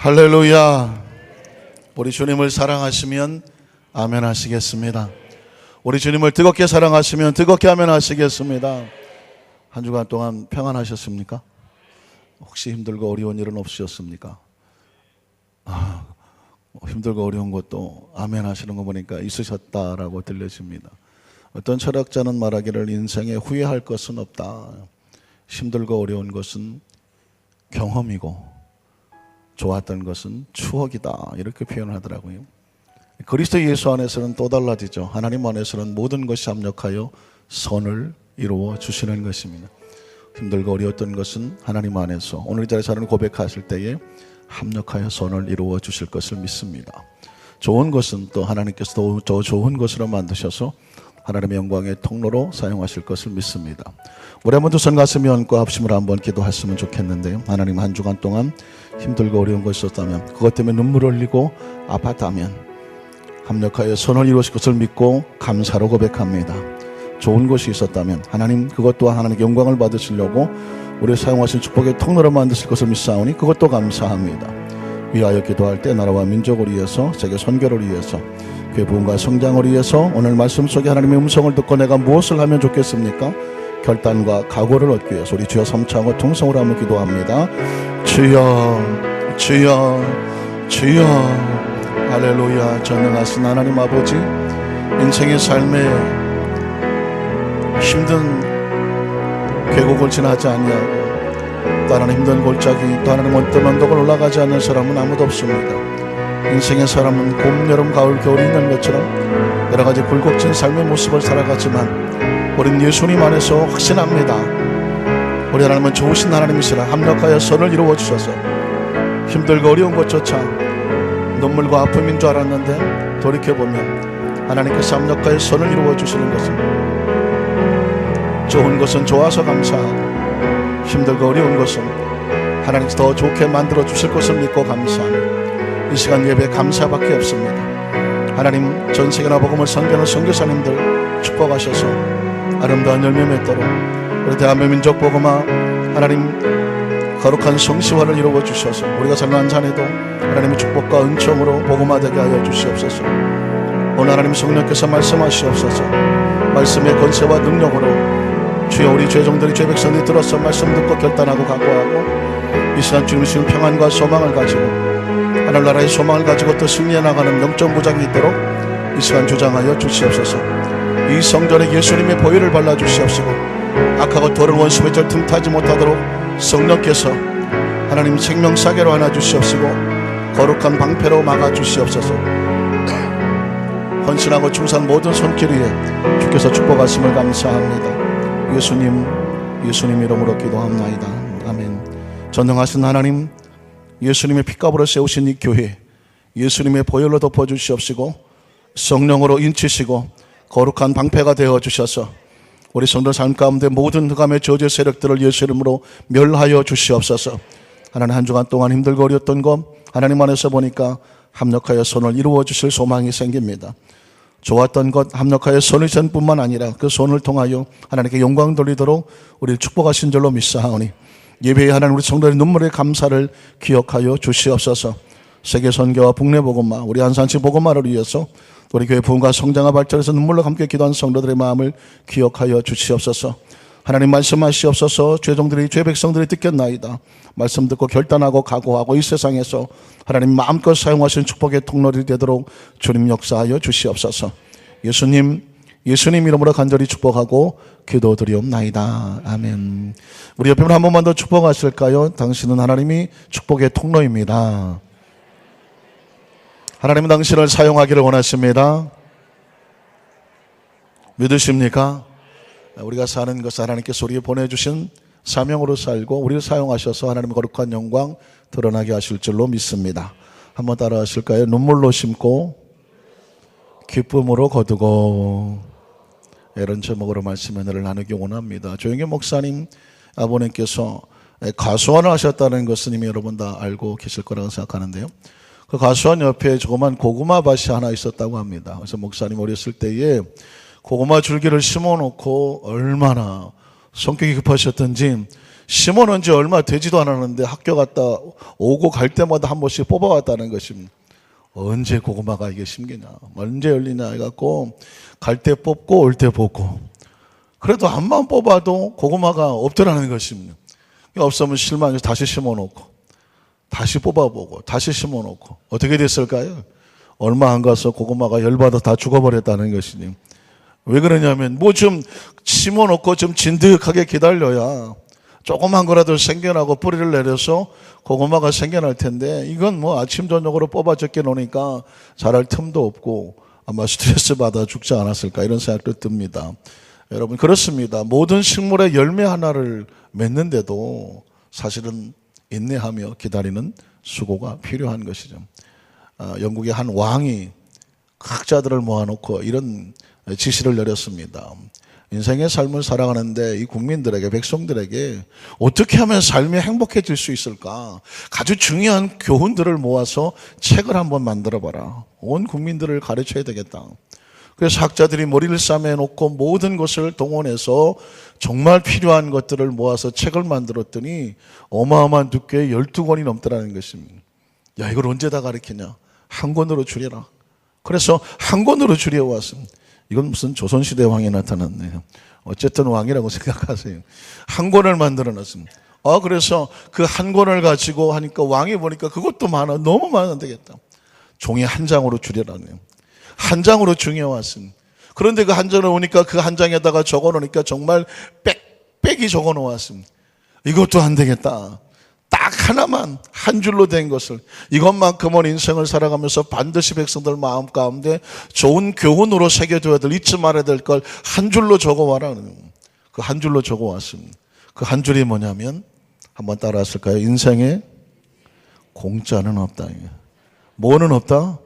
할렐루야. 우리 주님을 사랑하시면 아멘 하시겠습니다. 우리 주님을 뜨겁게 사랑하시면 뜨겁게 아멘 하시겠습니다. 한 주간 동안 평안하셨습니까? 혹시 힘들고 어려운 일은 없으셨습니까? 힘들고 어려운 것도 아멘 하시는 거 보니까 있으셨다라고 들려집니다. 어떤 철학자는 말하기를 인생에 후회할 것은 없다. 힘들고 어려운 것은 경험이고 좋았던 것은 추억이다. 이렇게 표현을 하더라고요. 그리스도 예수 안에서는 또 달라지죠. 하나님 안에서는 모든 것이 합력하여 선을 이루어 주시는 것입니다. 힘들고 어려웠던 것은 하나님 안에서 오늘 이 자리에서 하나님 고백하실 때에 합력하여 선을 이루어 주실 것을 믿습니다. 좋은 것은 또 하나님께서 더 좋은 것으로 만드셔서 하나님의 영광의 통로로 사용하실 것을 믿습니다. 우리 한번 두 손 가슴에 얹고 합심으로 한번 기도했으면 좋겠는데요. 하나님, 한 주간 동안 힘들고 어려운 것이 있었다면, 그것 때문에 눈물을 흘리고 아팠다면 합력하여 선을 이루실 것을 믿고 감사로 고백합니다. 좋은 것이 있었다면 하나님, 그것 또한 하나님께 영광을 받으시려고 우리를 사용하신 축복의 통로로 만드실 것을 믿사오니 그것도 감사합니다. 위하여 기도할 때 나라와 민족을 위해서, 세계 선교를 위해서, 교회 부흥과 성장을 위해서 오늘 말씀 속에 하나님의 음성을 듣고 내가 무엇을 하면 좋겠습니까? 결단과 각오를 얻기 위해서 우리 주여 삼창하고 통성으로 한번 기도합니다. 주여, 주여, 주여. 할렐루야. 전능하신 하나님 아버지, 인생의 삶에 힘든 계곡을 지나지 아니하고 또 하나님 힘든 골짜기, 또 하나님 어떤 언덕을 올라가지 않는 사람은 아무도 없습니다. 인생의 사람은 봄, 여름, 가을, 겨울이 있는 것처럼 여러 가지 굴곡진 삶의 모습을 살아가지만 우리는 예수님 안에서 확신합니다. 우리 하나님은 좋으신 하나님이시라. 합력하여 선을 이루어 주셔서 힘들고 어려운 것조차 눈물과 아픔인 줄 알았는데 돌이켜보면 하나님께서 합력하여 선을 이루어 주시는 것은, 좋은 것은 좋아서 감사하고 힘들고 어려운 것은 하나님께서 더 좋게 만들어 주실 것을 믿고 감사합니다. 이 시간 예배 감사밖에 없습니다. 하나님, 전 세계나 복음을 선교하는 선교사님들 축복하셔서 아름다운 열매 맺도록 우리 대한민족 복음화 하나님 거룩한 성시화를 이루어 주셔서 우리가 살는 한 잔에도 하나님의 축복과 은총으로 복음화되게 하여 주시옵소서. 오늘 하나님 성령께서 말씀하시옵소서. 말씀의 권세와 능력으로 주여 우리 죄종들이 죄 백성들이 들어서 말씀 듣고 결단하고 각오하고 이 시간 주님이 주신 평안과 소망을 가지고 하늘나라의 소망을 가지고 또 승리해 나가는 영적 무장이 있도록 이 시간 주장하여 주시옵소서. 이 성전에 예수님의 보혈을 발라주시옵시고 악하고 더러운 원수의 절 틈타지 못하도록 성령께서 하나님 생명사계로 하나 주시옵시고 거룩한 방패로 막아주시옵소서. 헌신하고 충성한 모든 손길 위에 주께서 축복하심을 감사합니다. 예수님 이름으로 기도합나이다. 아멘. 전능하신 하나님, 예수님의 피값으로 세우신 이 교회 예수님의 보혈로 덮어주시옵시고 성령으로 인치시고 거룩한 방패가 되어주셔서 우리 성도 삶 가운데 모든 흑암의 저주의 세력들을 예수 이름으로 멸하여 주시옵소서. 하나님, 한 주간 동안 힘들고 어려웠던 것 하나님 안에서 보니까 합력하여 선을 이루어 주실 소망이 생깁니다. 좋았던 것 합력하여 선을 전 뿐만 아니라 그 손을 통하여 하나님께 영광 돌리도록 우리를 축복하신 줄로 믿사하오니 예배에 하나님 우리 성도의 눈물의 감사를 기억하여 주시옵소서. 세계 선교와 국내 복음화, 우리 안산시 복음화를 위해서 우리 교회 부흥과 성장과 발전에서 눈물로 함께 기도한 성도들의 마음을 기억하여 주시옵소서. 하나님 말씀하시옵소서. 죄종들이 죄 백성들이 듣겠나이다. 말씀 듣고 결단하고 각오하고 이 세상에서 하나님 마음껏 사용하신 축복의 통로들이 되도록 주님 역사하여 주시옵소서. 예수님 이름으로 간절히 축복하고 기도드리옵나이다. 아멘. 우리 옆에 분 한 번만 더 축복하실까요? 당신은 하나님이 축복의 통로입니다. 하나님은 당신을 사용하기를 원하십니다. 믿으십니까? 우리가 사는 것을 하나님께서 우리에게 보내주신 사명으로 살고 우리를 사용하셔서 하나님의 거룩한 영광 드러나게 하실 줄로 믿습니다. 한번 따라 하실까요? 눈물로 심고 기쁨으로 거두고. 이런 제목으로 말씀의 은혜를 나누기 원합니다. 조영기 목사님 아버님께서 가수원을 하셨다는 것은 이미 여러분 다 알고 계실 거라고 생각하는데요. 그 가수원 옆에 조그만 고구마 밭이 하나 있었다고 합니다. 그래서 목사님 어렸을 때에 고구마 줄기를 심어놓고 얼마나 성격이 급하셨던지 심어놓은 지 얼마 되지도 않았는데 학교 갔다 오고 갈 때마다 한 번씩 뽑아왔다는 것입니다. 언제 고구마가 이게 심기냐, 언제 열리냐 해갖고 갈 때 뽑고 올 때 뽑고, 그래도 한번 뽑아도 고구마가 없더라는 것입니다. 없으면 실망해서 다시 심어놓고 다시 뽑아보고 다시 심어놓고 어떻게 됐을까요? 얼마 안 가서 고구마가 열받아 다 죽어버렸다는 것이니. 왜 그러냐면 뭐 좀 심어놓고 좀 진득하게 기다려야 조그만 거라도 생겨나고 뿌리를 내려서 고구마가 생겨날 텐데, 이건 뭐 아침 저녁으로 뽑아 적게 놓으니까 자랄 틈도 없고 아마 스트레스 받아 죽지 않았을까, 이런 생각도 듭니다. 여러분, 그렇습니다. 모든 식물의 열매 하나를 맺는데도 사실은 인내하며 기다리는 수고가 필요한 것이죠. 영국의 한 왕이 학자들을 모아놓고 이런 지시를 내렸습니다. 인생의 삶을 살아가는데 이 국민들에게, 백성들에게 어떻게 하면 삶이 행복해질 수 있을까? 아주 중요한 교훈들을 모아서 책을 한번 만들어봐라. 온 국민들을 가르쳐야 되겠다. 그래서 학자들이 머리를 싸매놓고 모든 것을 동원해서 정말 필요한 것들을 모아서 책을 만들었더니 어마어마한 두께의 12권이 넘더라는 것입니다. 야, 이걸 언제 다 가르치냐? 한 권으로 줄여라. 그래서 한 권으로 줄여왔습니다. 이건 무슨 조선시대 왕이 나타났네요. 어쨌든 왕이라고 생각하세요. 한 권을 만들어 놨습니다. 그래서 그 한 권을 가지고 하니까 왕이 보니까 그것도 많아. 너무 많아, 안 되겠다. 종이 한 장으로 줄여라네요. 한 장으로 중요왔습니다. 그런데 그 한 장을 오니까 그 한 장에다가 적어 놓으니까 정말 빽빽이 적어 놓았습니다. 이것도 안 되겠다. 딱 하나만 한 줄로 된 것을, 이것만큼은 인생을 살아가면서 반드시 백성들 마음 가운데 좋은 교훈으로 새겨둬야 될, 잊지 말아야 될 걸 한 줄로 적어와라. 그 한 줄로 적어왔습니다. 그 한 줄이 뭐냐면, 한번 따라하실까요? 인생에 공짜는 없다. 뭐는 없다?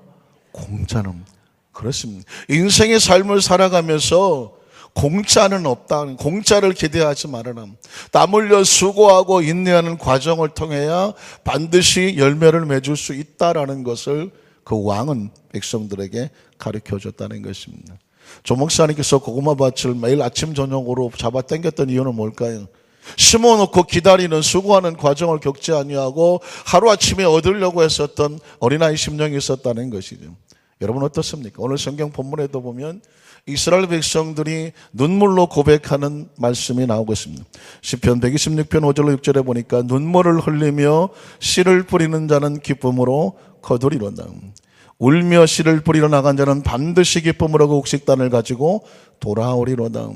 공짜는 없다. 그렇습니다. 인생의 삶을 살아가면서 공짜는 없다. 공짜를 기대하지 말아라. 땀 흘려 수고하고 인내하는 과정을 통해야 반드시 열매를 맺을 수 있다라는 것을 그 왕은 백성들에게 가르쳐 줬다는 것입니다. 조 목사님께서 고구마 밭을 매일 아침 저녁으로 잡아 당겼던 이유는 뭘까요? 심어놓고 기다리는, 수고하는 과정을 겪지 아니하고 하루아침에 얻으려고 했었던 어린아이 심령이 있었다는 것이죠. 여러분 어떻습니까? 오늘 성경 본문에도 보면 이스라엘 백성들이 눈물로 고백하는 말씀이 나오고 있습니다. 시편 126편 5절로 6절에 보니까 눈물을 흘리며 씨를 뿌리는 자는 기쁨으로 거두리로다. 울며 씨를 뿌리러 나간 자는 반드시 기쁨으로 그 곡식단을 가지고 돌아오리로다.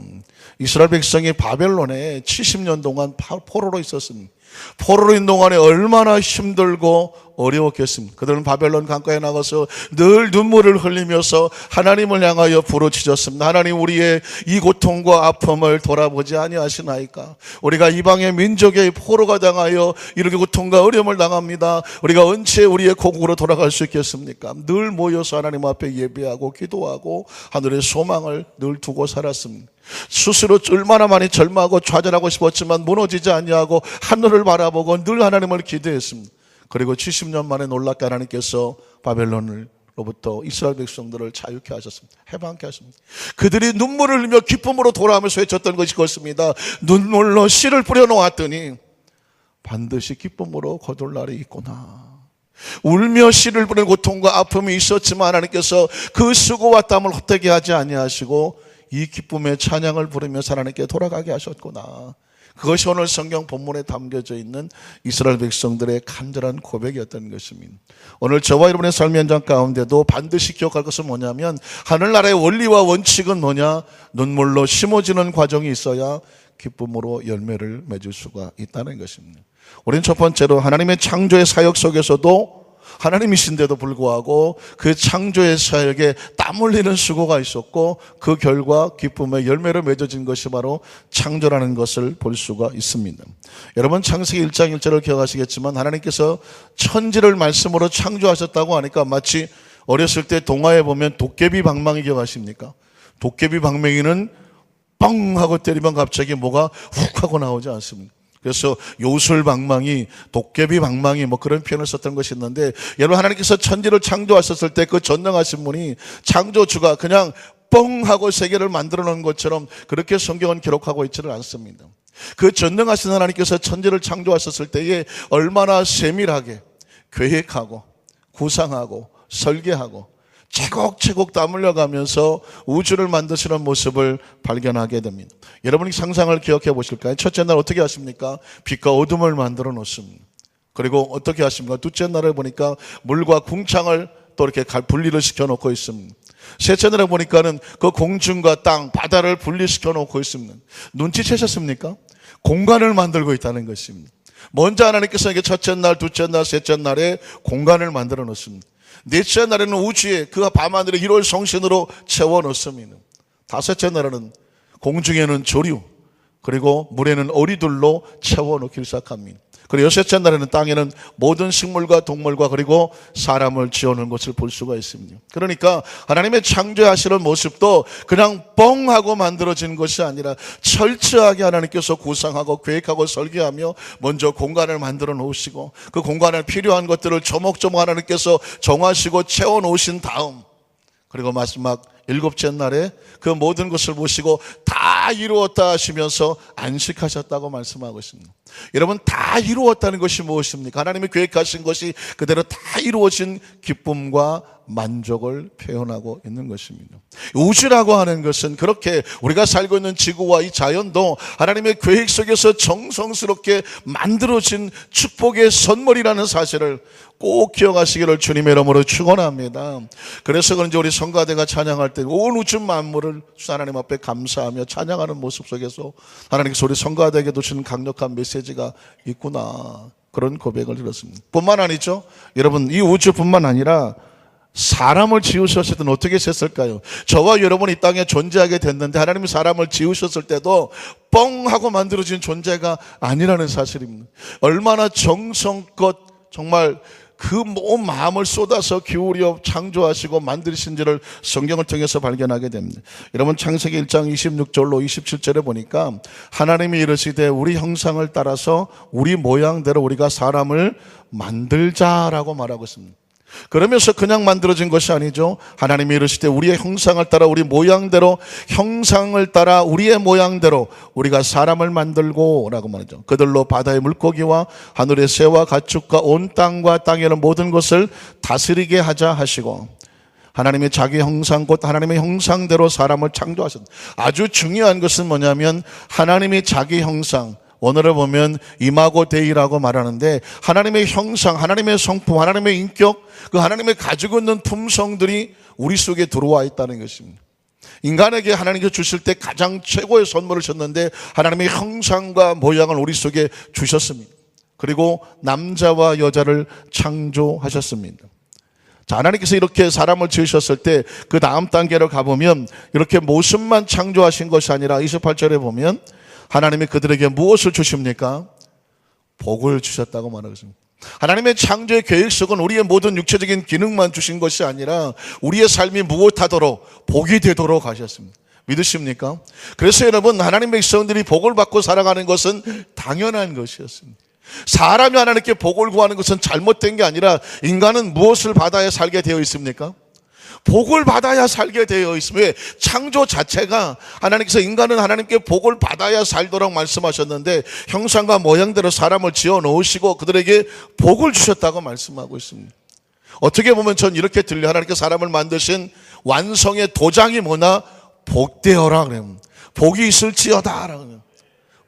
이스라엘 백성이 바벨론에 70년 동안 포로로 있었습니다. 포로로 있는 동안에 얼마나 힘들고 어려웠겠습니까? 그들은 바벨론 강가에 나가서 늘 눈물을 흘리면서 하나님을 향하여 부르짖었습니다. 하나님, 우리의 이 고통과 아픔을 돌아보지 아니하시나이까? 우리가 이방의 민족의 포로가 당하여 이렇게 고통과 어려움을 당합니다. 우리가 언제 우리의 고국으로 돌아갈 수 있겠습니까? 늘 모여서 하나님 앞에 예배하고 기도하고 하늘의 소망을 늘 두고 살았습니다. 스스로 얼마나 많이 절망하고 좌절하고 싶었지만 무너지지 아니하고 하늘을 바라보고 늘 하나님을 기대했습니다. 그리고 70년 만에 놀랍게 하나님께서 바벨론으로부터 이스라엘 백성들을 자유케 하셨습니다. 해방케 하셨습니다. 그들이 눈물을 흘리며 기쁨으로 돌아오면서 외쳤던 것이 그렇습니다. 눈물로 씨를 뿌려놓았더니 반드시 기쁨으로 거둘 날이 있구나. 울며 씨를 뿌리는 고통과 아픔이 있었지만 하나님께서 그 수고와 땀을 헛되게 하지 아니하시고 이 기쁨의 찬양을 부르면서 하나님께 돌아가게 하셨구나. 그것이 오늘 성경 본문에 담겨져 있는 이스라엘 백성들의 간절한 고백이었던 것입니다. 오늘 저와 여러분의 삶의 현장 가운데도 반드시 기억할 것은 뭐냐면, 하늘나라의 원리와 원칙은 뭐냐? 눈물로 심어지는 과정이 있어야 기쁨으로 열매를 맺을 수가 있다는 것입니다. 우리는 첫 번째로 하나님의 창조의 사역 속에서도 하나님이신데도 불구하고 그 창조의 사역에 땀 흘리는 수고가 있었고 그 결과 기쁨의 열매를 맺어진 것이 바로 창조라는 것을 볼 수가 있습니다. 여러분, 창세기 1장 1절을 기억하시겠지만 하나님께서 천지를 말씀으로 창조하셨다고 하니까 마치 어렸을 때 동화에 보면 도깨비 방망이 기억하십니까? 도깨비 방망이는 뻥 하고 때리면 갑자기 뭐가 훅 하고 나오지 않습니까? 그래서 요술방망이, 도깨비방망이 뭐 그런 표현을 썼던 것이 있는데, 여러분, 하나님께서 천지를 창조하셨을 때 그 전능하신 분이 창조주가 그냥 뻥 하고 세계를 만들어 놓은 것처럼 그렇게 성경은 기록하고 있지를 않습니다. 그 전능하신 하나님께서 천지를 창조하셨을 때에 얼마나 세밀하게 계획하고 구상하고 설계하고 차곡차곡 땀 흘려가면서 우주를 만드시는 모습을 발견하게 됩니다. 여러분이 상상을 기억해 보실까요? 첫째 날 어떻게 하십니까? 빛과 어둠을 만들어 놓습니다. 그리고 어떻게 하십니까? 둘째 날에 보니까 물과 궁창을 또 이렇게 분리를 시켜 놓고 있습니다. 셋째 날에 보니까는 그 공중과 땅, 바다를 분리시켜 놓고 있습니다. 눈치채셨습니까? 공간을 만들고 있다는 것입니다. 먼저 하나님께서 이게 첫째 날, 둘째 날, 셋째 날에 공간을 만들어 놓습니다. 넷째 날에는 우주에 그 밤하늘에 일월 성신으로 채워 놓습니다. 다섯째 날에는 공중에는 조류, 그리고 물에는 어리들로 채워 놓기 시작합니다. 그리고 여섯째 날에는 땅에는 모든 식물과 동물과 그리고 사람을 지어놓은 것을 볼 수가 있습니다. 그러니까 하나님의 창조하시는 모습도 그냥 뻥 하고 만들어진 것이 아니라 철저하게 하나님께서 구상하고 계획하고 설계하며 먼저 공간을 만들어 놓으시고 그 공간에 필요한 것들을 조목조목 하나님께서 정하시고 채워 놓으신 다음, 그리고 마지막 일곱째 날에 그 모든 것을 보시고 다 이루었다 하시면서 안식하셨다고 말씀하고 있습니다. 여러분, 다 이루었다는 것이 무엇입니까? 하나님이 계획하신 것이 그대로 다 이루어진 기쁨과 만족을 표현하고 있는 것입니다. 우주라고 하는 것은 그렇게 우리가 살고 있는 지구와 이 자연도 하나님의 계획 속에서 정성스럽게 만들어진 축복의 선물이라는 사실을 꼭 기억하시기를 주님의 이름으로 축원합니다. 그래서 그런지 우리 성가대가 찬양할 때 온 우주 만물을 하나님 앞에 감사하며 찬양하는 모습 속에서 하나님께서 우리 성가대에게도 주는 강력한 메시지가 있구나, 그런 고백을 들었습니다. 뿐만 아니죠, 여러분, 이 우주뿐만 아니라 사람을 지으셨을 때는 어떻게 했을까요? 저와 여러분이 이 땅에 존재하게 됐는데 하나님이 사람을 지으셨을 때도 뻥 하고 만들어진 존재가 아니라는 사실입니다. 얼마나 정성껏 정말 그 온 마음을 쏟아서 기울여 창조하시고 만드신지를 성경을 통해서 발견하게 됩니다. 여러분, 창세기 1장 26절로 27절에 보니까 하나님이 이르시되 우리 형상을 따라서 우리 모양대로 우리가 사람을 만들자라고 말하고 있습니다. 그러면서 그냥 만들어진 것이 아니죠. 하나님이 이르시되 우리의 형상을 따라 우리 모양대로, 형상을 따라 우리의 모양대로 우리가 사람을 만들고 라고 말하죠. 그들로 바다의 물고기와 하늘의 새와 가축과 온 땅과 땅에 있는 모든 것을 다스리게 하자 하시고, 하나님의 자기 형상 곧 하나님의 형상대로 사람을 창조하셨다. 아주 중요한 것은 뭐냐면 하나님이 자기 형상, 오늘을 보면 이마고 데이라고 말하는데 하나님의 형상, 하나님의 성품, 하나님의 인격, 그 하나님의 가지고 있는 품성들이 우리 속에 들어와 있다는 것입니다. 인간에게 하나님께서 주실 때 가장 최고의 선물을 주셨는데 하나님의 형상과 모양을 우리 속에 주셨습니다. 그리고 남자와 여자를 창조하셨습니다. 자, 하나님께서 이렇게 사람을 지으셨을 때 그 다음 단계로 가보면 이렇게 모습만 창조하신 것이 아니라 28절에 보면 하나님이 그들에게 무엇을 주십니까? 복을 주셨다고 말하고 있습니다. 하나님의 창조의 계획 속은 우리의 모든 육체적인 기능만 주신 것이 아니라 우리의 삶이 무엇하도록 복이 되도록 하셨습니다. 믿으십니까? 그래서 여러분, 하나님의 백성들이 복을 받고 살아가는 것은 당연한 것이었습니다. 사람이 하나님께 복을 구하는 것은 잘못된 게 아니라 인간은 무엇을 받아야 살게 되어 있습니까? 복을 받아야 살게 되어 있으며, 창조 자체가 하나님께서 인간은 하나님께 복을 받아야 살도록 말씀하셨는데 형상과 모양대로 사람을 지어 놓으시고 그들에게 복을 주셨다고 말씀하고 있습니다. 어떻게 보면 전 이렇게 들려. 하나님께서 사람을 만드신 완성의 도장이 뭐나? 복되어라 그래요. 복이 있을지어다 라고.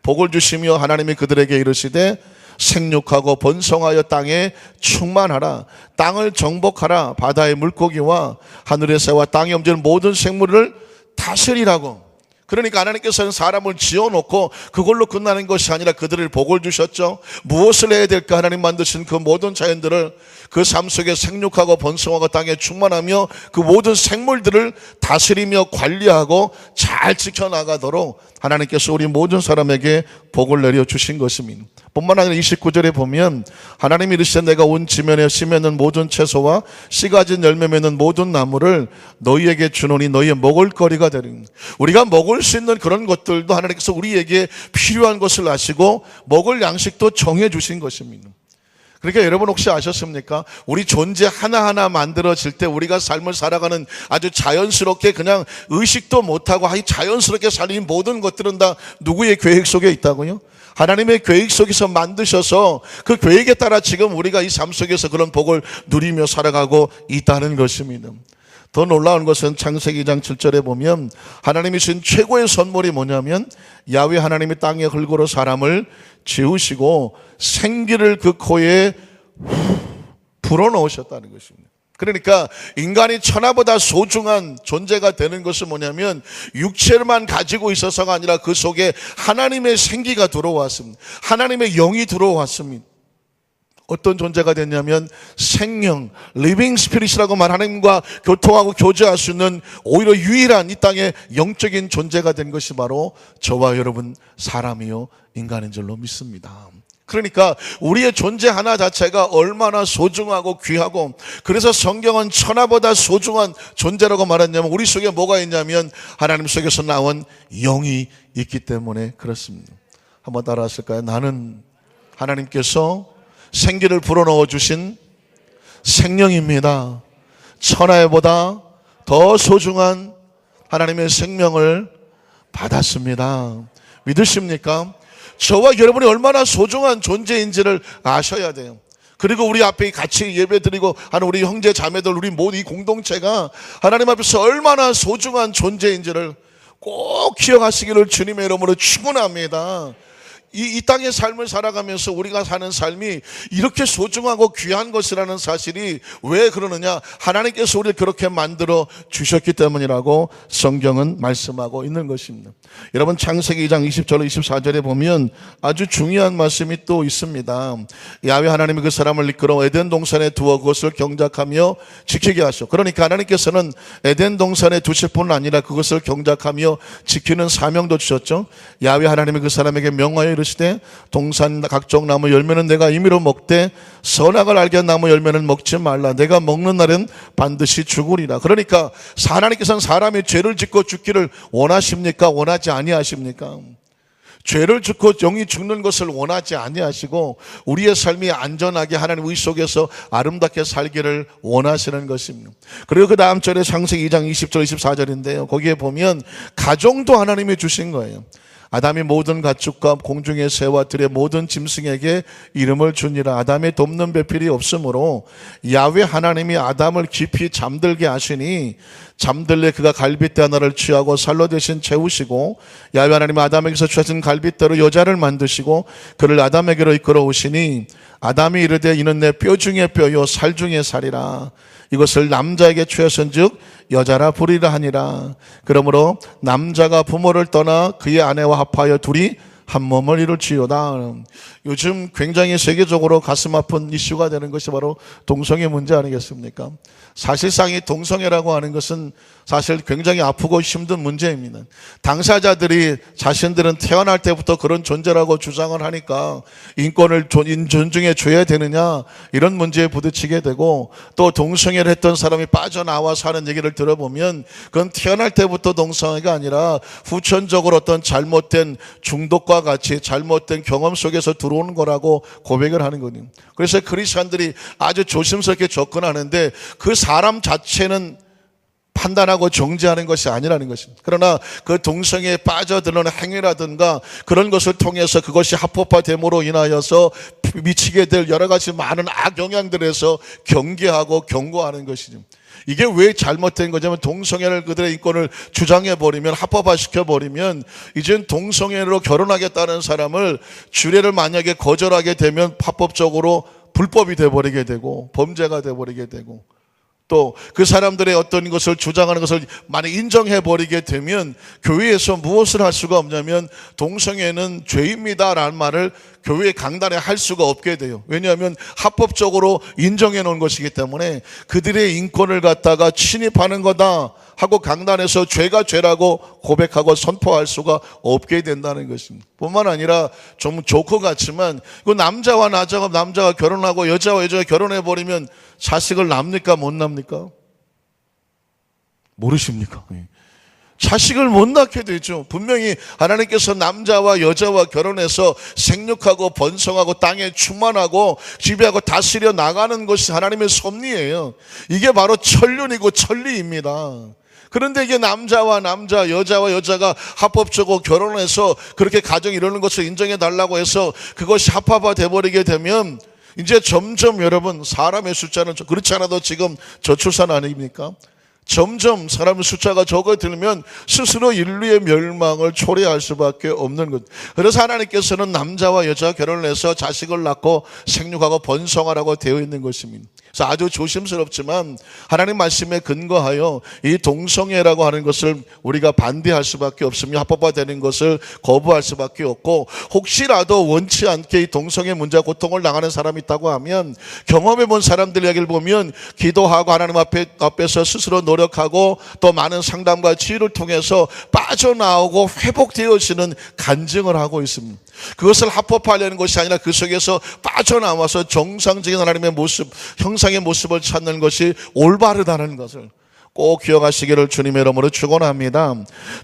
복을 주시며 하나님이 그들에게 이르시되 생육하고 번성하여 땅에 충만하라. 땅을 정복하라. 바다의 물고기와 하늘의 새와 땅에 움직이는 모든 생물을 다스리라고. 그러니까 하나님께서는 사람을 지어놓고 그걸로 끝나는 것이 아니라 그들을 복을 주셨죠. 무엇을 해야 될까? 하나님 만드신 그 모든 자연들을 그 삶 속에 생육하고 번성하고 땅에 충만하며 그 모든 생물들을 다스리며 관리하고 잘 지켜나가도록 하나님께서 우리 모든 사람에게 복을 내려주신 것입니다. 뿐만 아니라 29절에 보면 하나님이 이르시되 내가 온 지면에 씨 맺는 모든 채소와 씨 가진 열매 맺는 모든 나무를 너희에게 주노니 너희의 먹을 거리가 되리니. 우리가 먹을 수 있는 그런 것들도 하나님께서 우리에게 필요한 것을 아시고 먹을 양식도 정해 주신 것입니다. 그러니까 여러분 혹시 아셨습니까? 우리 존재 하나하나 만들어질 때 우리가 삶을 살아가는 아주 자연스럽게 그냥 의식도 못하고 자연스럽게 살린 모든 것들은 다 누구의 계획 속에 있다고요? 하나님의 계획 속에서 만드셔서 그 계획에 따라 지금 우리가 이 삶 속에서 그런 복을 누리며 살아가고 있다는 것입니다. 더 놀라운 것은 창세기 2장 7절에 보면 하나님이 주신 최고의 선물이 뭐냐면 야훼 하나님이 땅에 흙으로 사람을 지으시고 생기를 그 코에 불어넣으셨다는 것입니다. 그러니까 인간이 천하보다 소중한 존재가 되는 것은 뭐냐면 육체만 가지고 있어서가 아니라 그 속에 하나님의 생기가 들어왔습니다. 하나님의 영이 들어왔습니다. 어떤 존재가 됐냐면 생명, 리빙 스피릿이라고 하나님과 교통하고 교제할 수 있는 오히려 유일한 이 땅의 영적인 존재가 된 것이 바로 저와 여러분 사람이요 인간인 줄로 믿습니다. 그러니까 우리의 존재 하나 자체가 얼마나 소중하고 귀하고, 그래서 성경은 천하보다 소중한 존재라고 말했냐면 우리 속에 뭐가 있냐면 하나님 속에서 나온 영이 있기 때문에 그렇습니다. 한번 따라 하실까요? 나는 하나님께서 생기를 불어넣어 주신 생명입니다. 천하보다 더 소중한 하나님의 생명을 받았습니다. 믿으십니까? 저와 여러분이 얼마나 소중한 존재인지를 아셔야 돼요. 그리고 우리 앞에 같이 예배드리고 하는 우리 형제 자매들, 우리 모두 이 공동체가 하나님 앞에서 얼마나 소중한 존재인지를 꼭 기억하시기를 주님의 이름으로 축원합니다. 이 땅의 삶을 살아가면서 우리가 사는 삶이 이렇게 소중하고 귀한 것이라는 사실이 왜 그러느냐? 하나님께서 우리를 그렇게 만들어 주셨기 때문이라고 성경은 말씀하고 있는 것입니다. 여러분 창세기 2장 20절 24절에 보면 아주 중요한 말씀이 또 있습니다. 야훼 하나님이 그 사람을 이끌어 에덴 동산에 두어 그것을 경작하며 지키게 하셨고, 그러니까 하나님께서는 에덴 동산에 두실 뿐 아니라 그것을 경작하며 지키는 사명도 주셨죠. 야훼 하나님이 그 사람에게 명하여 이르시되 동산 각종 나무 열매는 내가 임의로 먹되 선악을 알게 한 나무 열매는 먹지 말라. 내가 먹는 날은 반드시 죽으리라. 그러니까 하나님께서는 사람이 죄를 짓고 죽기를 원하십니까? 원하지 아니하십니까? 죄를 짓고 영이 죽는 것을 원하지 아니하시고 우리의 삶이 안전하게 하나님 의 속에서 아름답게 살기를 원하시는 것입니다. 그리고 그 다음 절에 창세기 2장 20절 24절인데요. 거기에 보면 가정도 하나님이 주신 거예요. 아담이 모든 가축과 공중의 새와 들의 모든 짐승에게 이름을 주니라. 아담이 돕는 배필이 없으므로 야훼 하나님이 아담을 깊이 잠들게 하시니 잠들래 그가 갈빗대 하나를 취하고 살로 대신 채우시고, 야훼 하나님이 아담에게서 취하신 갈빗대로 여자를 만드시고 그를 아담에게로 이끌어 오시니 아담이 이르되 이는 내 뼈 중에 뼈요 살 중에 살이라. 이것을 남자에게 취하선즉 여자라 부리라 하니라. 그러므로 남자가 부모를 떠나 그의 아내와 합하여 둘이 한 몸을 이룰지어다. 요즘 굉장히 세계적으로 가슴 아픈 이슈가 되는 것이 바로 동성애 문제 아니겠습니까? 사실상 이 동성애라고 하는 것은 사실 굉장히 아프고 힘든 문제입니다. 당사자들이 자신들은 태어날 때부터 그런 존재라고 주장을 하니까 인권을 존중해 줘야 되느냐 이런 문제에 부딪히게 되고, 또 동성애를 했던 사람이 빠져나와서 하는 얘기를 들어보면 그건 태어날 때부터 동성애가 아니라 후천적으로 어떤 잘못된 중독과 같이 잘못된 경험 속에서 들어오는 거라고 고백을 하는 거니. 그래서 크리스찬들이 아주 조심스럽게 접근하는데 그 사람 자체는 판단하고 정죄하는 것이 아니라는 것입니다. 그러나 그 동성애에 빠져드는 행위라든가 그런 것을 통해서 그것이 합법화됨으로 인하여서 미치게 될 여러 가지 많은 악영향들에서 경계하고 경고하는 것이죠. 이게 왜 잘못된 거냐면 동성애를 그들의 인권을 주장해버리면, 합법화시켜버리면 이젠 동성애로 결혼하겠다는 사람을 주례를 만약에 거절하게 되면 합법적으로 불법이 돼버리게 되고 범죄가 돼버리게 되고, 또 그 사람들의 어떤 것을 주장하는 것을 만약 인정해버리게 되면 교회에서 무엇을 할 수가 없냐면 동성애는 죄입니다라는 말을 교회 강단에 할 수가 없게 돼요. 왜냐하면 합법적으로 인정해 놓은 것이기 때문에 그들의 인권을 갖다가 침입하는 거다 하고 강단에서 죄가 죄라고 고백하고 선포할 수가 없게 된다는 것입니다. 뿐만 아니라 좀 조커 같지만 그 남자와 남자가 결혼하고 여자와 여자가 결혼해버리면 자식을 낳습니까 못 낳습니까? 모르십니까? 자식을 못 낳게 되죠. 분명히 하나님께서 남자와 여자와 결혼해서 생육하고 번성하고 땅에 충만하고 지배하고 다스려 나가는 것이 하나님의 섭리예요. 이게 바로 천륜이고 천리입니다. 그런데 이게 남자와 남자, 여자와 여자가 합법적으로 결혼해서 그렇게 가정이 이루는 것을 인정해 달라고 해서 그것이 합법화 돼버리게 되면 이제 점점 여러분 사람의 숫자는 그렇지 않아도 지금 저출산 아닙니까? 점점 사람의 숫자가 적어들면 스스로 인류의 멸망을 초래할 수밖에 없는 것. 그래서 하나님께서는 남자와 여자 결혼을 해서 자식을 낳고 생육하고 번성하라고 되어 있는 것입니다. 그래서 아주 조심스럽지만 하나님 말씀에 근거하여 이 동성애라고 하는 것을 우리가 반대할 수밖에 없으며 합법화되는 것을 거부할 수밖에 없고, 혹시라도 원치 않게 이 동성애 문제와 고통을 당하는 사람이 있다고 하면 경험해 본 사람들 이야기를 보면 기도하고 하나님 앞에서 스스로 노력하고 또 많은 상담과 치유를 통해서 빠져나오고 회복되어지는 간증을 하고 있습니다. 그것을 합법화하려는 것이 아니라 그 속에서 빠져나와서 정상적인 하나님의 모습, 형상의 모습을 찾는 것이 올바르다는 것을 꼭 기억하시기를 주님의 이름으로 축원합니다.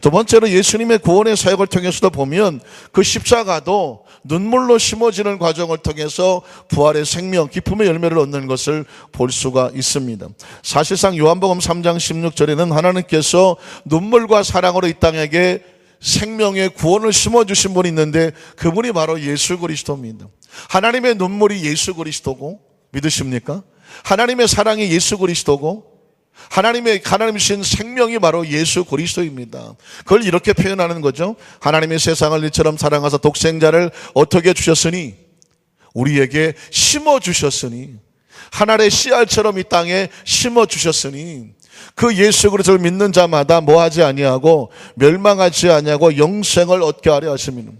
두 번째로 예수님의 구원의 사역을 통해서도 보면 그 십자가도 눈물로 심어지는 과정을 통해서 부활의 생명, 기쁨의 열매를 얻는 것을 볼 수가 있습니다. 사실상 요한복음 3장 16절에는 하나님께서 눈물과 사랑으로 이 땅에게 생명의 구원을 심어주신 분이 있는데 그분이 바로 예수 그리스도입니다. 하나님의 눈물이 예수 그리스도고, 믿으십니까? 하나님의 사랑이 예수 그리스도고, 하나님 주신 생명이 바로 예수 그리스도입니다. 그걸 이렇게 표현하는 거죠. 하나님의 세상을 이처럼 사랑하사 독생자를 어떻게 주셨으니, 우리에게 심어주셨으니, 하늘의 씨알처럼 이 땅에 심어주셨으니, 그 예수 그리스도를 믿는 자마다 뭐하지 아니하고 멸망하지 아니하고 영생을 얻게 하려 하십니다.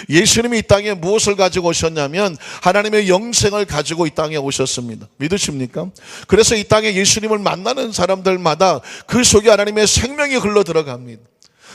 예수님이 이 땅에 무엇을 가지고 오셨냐면 하나님의 영생을 가지고 이 땅에 오셨습니다. 믿으십니까? 그래서 이 땅에 예수님을 만나는 사람들마다 그 속에 하나님의 생명이 흘러 들어갑니다.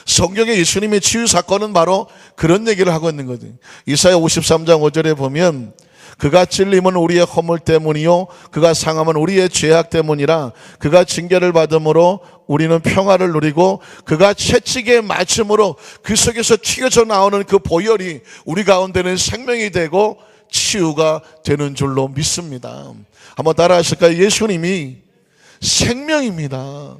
성경의 예수님의 치유 사건은 바로 그런 얘기를 하고 있는 거죠. 이사야 53장 5절에 보면 그가 찔림은 우리의 허물 때문이요 그가 상함은 우리의 죄악 때문이라. 그가 징계를 받음으로 우리는 평화를 누리고 그가 채찍에 맞음으로 그 속에서 튀겨져 나오는 그 보혈이 우리 가운데는 생명이 되고 치유가 되는 줄로 믿습니다. 한번 따라 하실까요? 예수님이 생명입니다.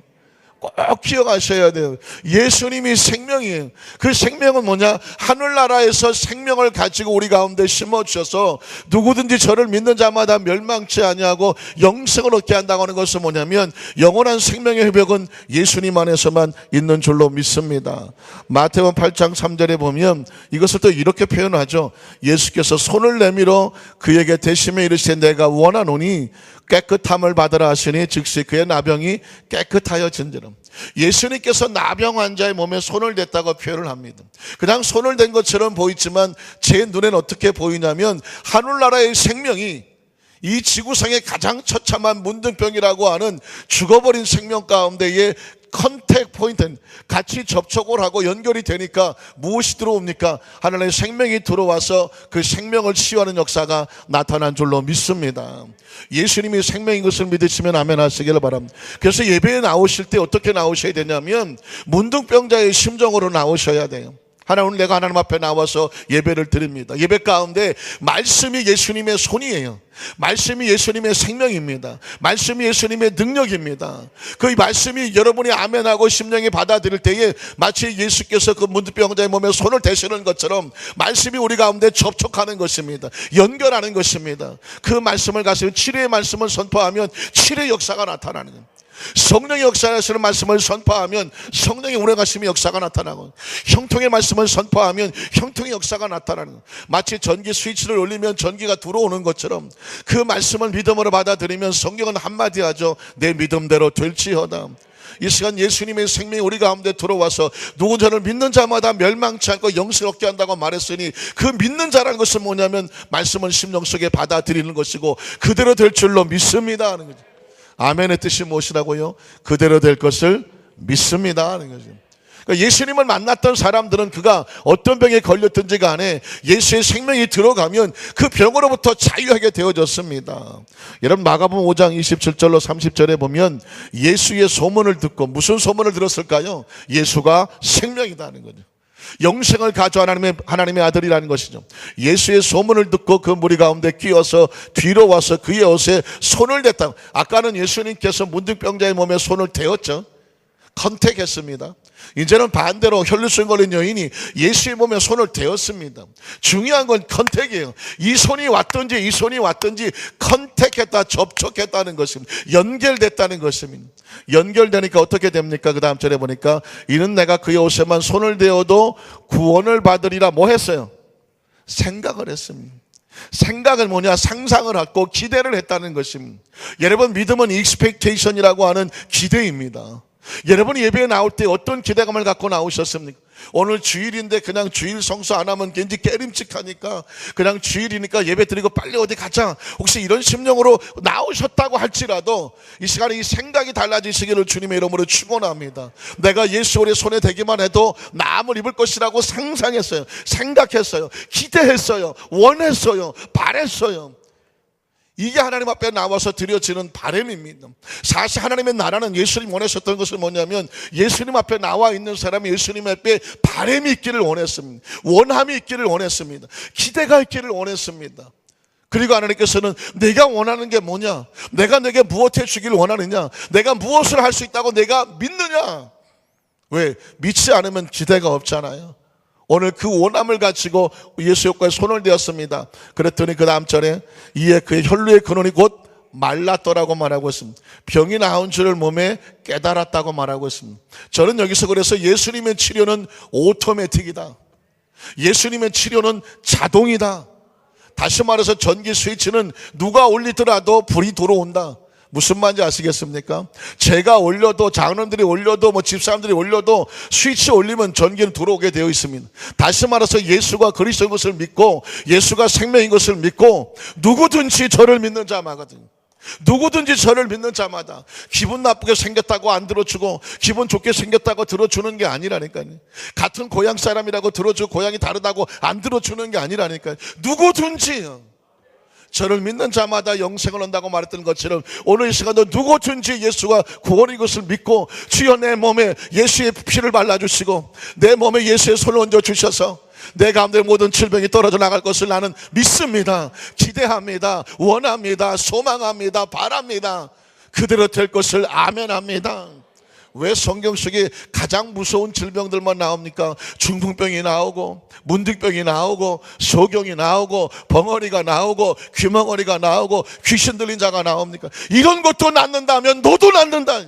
꼭 기억하셔야 돼요. 예수님이 생명이에요. 그 생명은 뭐냐? 하늘나라에서 생명을 가지고 우리 가운데 심어주셔서 누구든지 저를 믿는 자마다 멸망치 아니하고 영생을 얻게 한다고 하는 것은 뭐냐면 영원한 생명의 회복은 예수님 안에서만 있는 줄로 믿습니다. 마태복음 8장 3절에 보면 이것을 또 이렇게 표현하죠. 예수께서 손을 내밀어 그에게 대심에 이르시되 내가 원하노니 깨끗함을 받으라 하시니 즉시 그의 나병이 깨끗하여진지라. 예수님께서 나병 환자의 몸에 손을 댔다고 표현을 합니다. 그냥 손을 댄 것처럼 보이지만 제 눈에는 어떻게 보이냐면 하늘나라의 생명이 이 지구상의 가장 처참한 문둥병이라고 하는 죽어버린 생명 가운데에 컨택 포인트, 같이 접촉을 하고 연결이 되니까 무엇이 들어옵니까? 하나님의 생명이 들어와서 그 생명을 치유하는 역사가 나타난 줄로 믿습니다. 예수님이 생명인 것을 믿으시면 아멘 하시기를 바랍니다. 그래서 예배에 나오실 때 어떻게 나오셔야 되냐면 문둥병자의 심정으로 나오셔야 돼요. 오늘 내가 하나님 앞에 나와서 예배를 드립니다. 예배 가운데 말씀이 예수님의 손이에요. 말씀이 예수님의 생명입니다. 말씀이 예수님의 능력입니다. 그 말씀이 여러분이 아멘하고 심령이 받아들일 때에 마치 예수께서 그 문둥병자의 몸에 손을 대시는 것처럼 말씀이 우리 가운데 접촉하는 것입니다. 연결하는 것입니다. 그 말씀을 가지고 치료의 말씀을 선포하면 치료의 역사가 나타나는 겁니다. 성령의 역사하시는 말씀을 선포하면 성령의 운행하심의 역사가 나타나고, 형통의 말씀을 선포하면 형통의 역사가 나타나는, 마치 전기 스위치를 올리면 전기가 들어오는 것처럼 그 말씀을 믿음으로 받아들이면 성경은 한마디 하죠. 내 믿음대로 될지어다. 이 시간 예수님의 생명이 우리 가운데 들어와서 누군 저를 믿는 자마다 멸망치 않고 영생을 얻게 한다고 말했으니 그 믿는 자라는 것은 뭐냐면 말씀을 심령 속에 받아들이는 것이고 그대로 될 줄로 믿습니다 하는 거죠. 아멘의 뜻이 무엇이라고요? 그대로 될 것을 믿습니다 하는 거죠. 그러니까 예수님을 만났던 사람들은 그가 어떤 병에 걸렸든지 간에 예수의 생명이 들어가면 그 병으로부터 자유하게 되어졌습니다. 여러분 마가복음 5장 27절로 30절에 보면 예수의 소문을 듣고, 무슨 소문을 들었을까요? 예수가 생명이다는 거죠. 영생을 가져온 하나님의 아들이라는 것이죠. 예수의 소문을 듣고 그 무리 가운데 끼어서 뒤로 와서 그의 옷에 손을 댔다. 아까는 예수님께서 문둥병자의 몸에 손을 대었죠. 컨택했습니다. 이제는 반대로 혈루증 걸린 여인이 예수의 몸에 손을 대었습니다. 중요한 건 컨택이에요. 이 손이 왔든지 컨택했다, 접촉했다는 것입니다. 연결됐다는 것입니다. 연결되니까 어떻게 됩니까? 그 다음 절에 보니까 이는 내가 그의 옷에만 손을 대어도 구원을 받으리라. 뭐 했어요? 생각을 했습니다. 생각은 뭐냐? 상상을 하고 기대를 했다는 것입니다. 여러분, 믿음은 익스펙테이션이라고 하는 기대입니다. 여러분 예배에 나올 때 어떤 기대감을 갖고 나오셨습니까? 오늘 주일인데 그냥 주일 성수 안 하면 왠지 깨림칙하니까 그냥 주일이니까 예배 드리고 빨리 어디 가자, 혹시 이런 심령으로 나오셨다고 할지라도 이 시간에 이 생각이 달라지시기를 주님의 이름으로 축원합니다. 내가 예수 우리 손에 대기만 해도 나음을 입을 것이라고 상상했어요. 생각했어요. 기대했어요. 원했어요. 바랬어요. 이게 하나님 앞에 나와서 드려지는 바람입니다. 사실 하나님의 나라는 예수님 원하셨던 것은 뭐냐면 예수님 앞에 나와 있는 사람이 예수님 앞에 바람이 있기를 원했습니다. 원함이 있기를 원했습니다. 기대가 있기를 원했습니다. 그리고 하나님께서는 내가 원하는 게 뭐냐? 내가 내게 무엇 해주기를 원하느냐? 내가 무엇을 할 수 있다고 내가 믿느냐? 왜? 믿지 않으면 기대가 없잖아요. 오늘 그 원함을 가지고 예수 옆에 손을 대었습니다. 그랬더니 그 다음 절에 이에 그의 혈루의 근원이 곧 말랐더라고 말하고 있습니다. 병이 나은 줄을 몸에 깨달았다고 말하고 있습니다. 저는 여기서 그래서 예수님의 치료는 오토매틱이다. 예수님의 치료는 자동이다. 다시 말해서 전기 스위치는 누가 올리더라도 불이 들어온다. 무슨 말인지 아시겠습니까? 제가 올려도, 장로님들이 올려도, 집사람들이 올려도 스위치 올리면 전기는 들어오게 되어 있습니다. 다시 말해서 예수가 그리스도인 것을 믿고 예수가 생명인 것을 믿고 누구든지 저를 믿는 자마거든요. 누구든지 저를 믿는 자마다 기분 나쁘게 생겼다고 안 들어주고 기분 좋게 생겼다고 들어주는 게 아니라니까요. 같은 고향 사람이라고 들어주고 고향이 다르다고 안 들어주는 게 아니라니까요. 누구든지요. 저를 믿는 자마다 영생을 얻는다고 말했던 것처럼 오늘 이 시간도 누구든지 예수가 구원인 것을 믿고 주여 내 몸에 예수의 피를 발라주시고 내 몸에 예수의 손을 얹어주셔서 내 가운데 모든 질병이 떨어져 나갈 것을 나는 믿습니다. 기대합니다. 원합니다. 소망합니다. 바랍니다. 그대로 될 것을 아멘합니다. 왜 성경 속에 가장 무서운 질병들만 나옵니까? 중풍병이 나오고 문득병이 나오고 소경이 나오고 벙어리가 나오고 귀멍어리가 나오고 귀신 들린 자가 나옵니까? 이런 것도 낫는다면 너도 낫는다.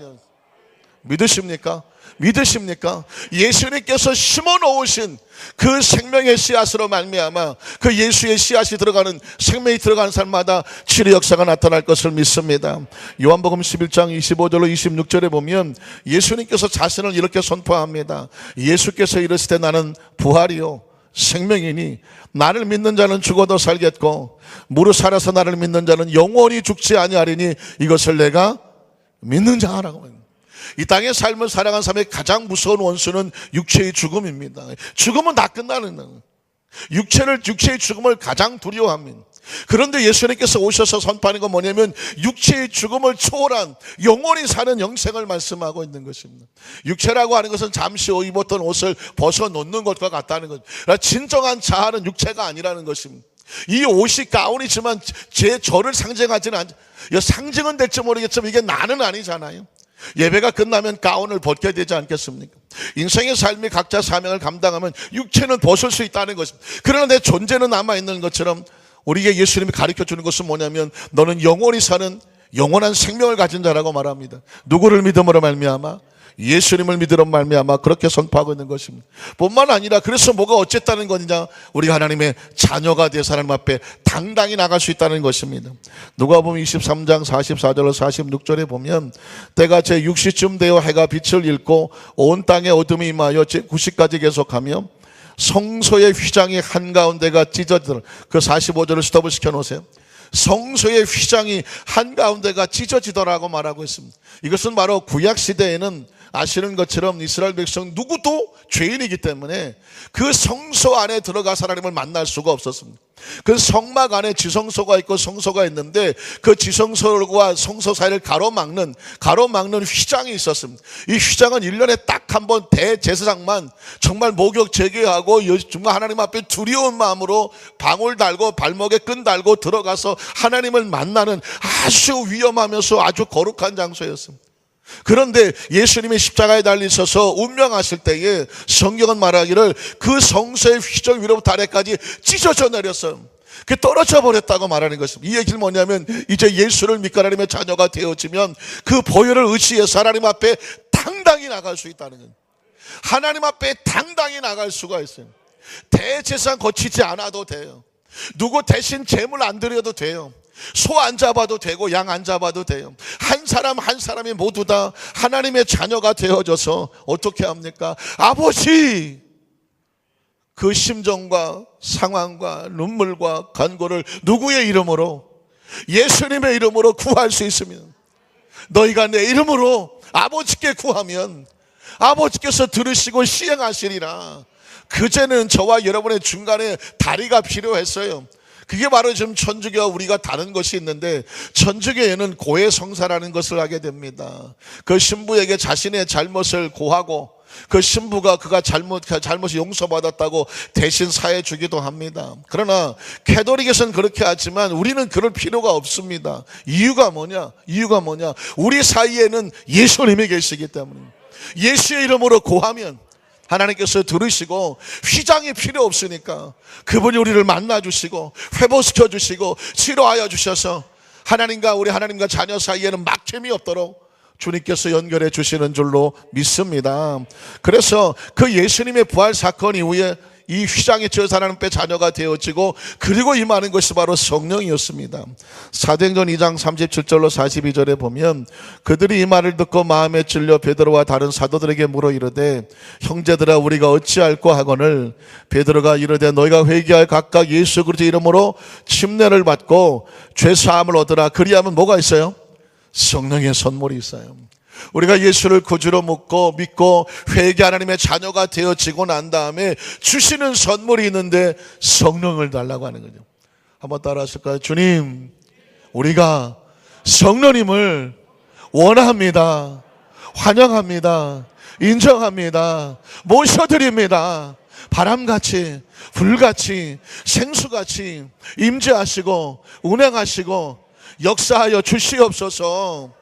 믿으십니까? 믿으십니까? 예수님께서 심어 놓으신 그 생명의 씨앗으로 말미암아 그 예수의 씨앗이 들어가는 생명이 들어가는 삶마다 치료 역사가 나타날 것을 믿습니다. 요한복음 11장 25절로 26절에 보면 예수님께서 자신을 이렇게 선포합니다. 예수께서 이르시되 나는 부활이요 생명이니 나를 믿는 자는 죽어도 살겠고 무릇 살아서 나를 믿는 자는 영원히 죽지 아니하리니 이것을 내가 믿는 자라고 합니다. 이 땅의 삶을 살아가는 사람의 가장 무서운 원수는 육체의 죽음입니다. 죽음은 다 끝나는 거예요. 육체의 죽음을 가장 두려워합니다. 그런데 예수님께서 오셔서 선포하는 건 뭐냐면 육체의 죽음을 초월한 영원히 사는 영생을 말씀하고 있는 것입니다. 육체라고 하는 것은 잠시 입었던 옷을 벗어놓는 것과 같다는 거죠. 진정한 자아는 육체가 아니라는 것입니다. 이 옷이 가운이지만 저를 상징하지는 않죠. 상징은 될지 모르겠지만 이게 나는 아니잖아요. 예배가 끝나면 가운을 벗게 되지 않겠습니까? 인생의 삶이 각자 사명을 감당하면 육체는 벗을 수 있다는 것입니다. 그러나 내 존재는 남아있는 것처럼 우리에게 예수님이 가르쳐주는 것은 뭐냐면 너는 영원히 사는 영원한 생명을 가진 자라고 말합니다. 누구를 믿음으로 말미암아? 예수님을 믿으러 말미암아 그렇게 선포하고 있는 것입니다. 뿐만 아니라 그래서 뭐가 어쨌다는 거냐? 우리가 하나님의 자녀가 되어 하나님 앞에 당당히 나갈 수 있다는 것입니다. 누가복음 23장 44절로 46절에 보면 때가 제6시쯤 되어 해가 빛을 잃고 온 땅에 어둠이 임하여 제9시까지 계속하며 성소의 휘장이 한가운데가 찢어지더라. 그 45절을 스톱을 시켜놓으세요. 성소의 휘장이 한가운데가 찢어지더라고 말하고 있습니다. 이것은 바로 구약시대에는 아시는 것처럼 이스라엘 백성 누구도 죄인이기 때문에 그 성소 안에 들어가서 하나님을 만날 수가 없었습니다. 그 성막 안에 지성소가 있고 성소가 있는데 그 지성소와 성소 사이를 가로막는 휘장이 있었습니다. 이 휘장은 1년에 딱 한 번 대제사장만 정말 목욕 제거하고 정말 하나님 앞에 두려운 마음으로 방울 달고 발목에 끈 달고 들어가서 하나님을 만나는 아주 위험하면서 아주 거룩한 장소였습니다. 그런데 예수님이 십자가에 달리셔서 운명하실 때에 성경은 말하기를 그 성소의 휘장 위로부터 아래까지 찢어져 내렸어요. 그 떨어져 버렸다고 말하는 것입니다. 이 얘기는 뭐냐면 이제 예수를 믿고 하나님의 자녀가 되어지면 그 보혈을 의지해서 하나님 앞에 당당히 나갈 수 있다는 거예요. 하나님 앞에 당당히 나갈 수가 있어요. 대제사장 거치지 않아도 돼요. 누구 대신 제물 안 드려도 돼요. 소 안 잡아도 되고 양 안 잡아도 돼요. 한 사람 한 사람이 모두 다 하나님의 자녀가 되어져서 어떻게 합니까? 아버지, 그 심정과 상황과 눈물과 간구를 누구의 이름으로? 예수님의 이름으로 구할 수 있습니다. 너희가 내 이름으로 아버지께 구하면 아버지께서 들으시고 시행하시리라. 그제는 저와 여러분의 중간에 다리가 필요했어요. 그게 바로 지금 천주교와 우리가 다른 것이 있는데, 천주교에는 고해성사라는 것을 하게 됩니다. 그 신부에게 자신의 잘못을 고하고 그 신부가 그가 잘못이 용서받았다고 대신 사해 주기도 합니다. 그러나 캐톨릭에서는 그렇게 하지만 우리는 그럴 필요가 없습니다. 이유가 뭐냐? 우리 사이에는 예수님이 계시기 때문에 예수의 이름으로 고하면 하나님께서 들으시고 휘장이 필요 없으니까 그분이 우리를 만나주시고 회복시켜 주시고 치료하여 주셔서 우리 하나님과 자녀 사이에는 막힘이 없도록 주님께서 연결해 주시는 줄로 믿습니다. 그래서 그 예수님의 부활 사건 이후에 이 휘장에 찢어서 하나님의 자녀가 되어지고 그리고 임하는 것이 바로 성령이었습니다. 사도행전 2장 37절로 42절에 보면 그들이 이 말을 듣고 마음에 찔려 베드로와 다른 사도들에게 물어 이르되 형제들아 우리가 어찌할꼬 하거늘 베드로가 이르되 너희가 회개하여 각각 예수 그리스도의 이름으로 침례를 받고 죄사함을 얻으라. 그리하면 뭐가 있어요? 성령의 선물이 있어요. 우리가 예수를 구주로 믿고 회개 하나님의 자녀가 되어지고 난 다음에 주시는 선물이 있는데 성령을 달라고 하는 거죠. 한번 따라 하실까요? 주님, 우리가 성령님을 원합니다. 환영합니다. 인정합니다. 모셔드립니다. 바람같이 불같이 생수같이 임재하시고 운행하시고 역사하여 주시옵소서.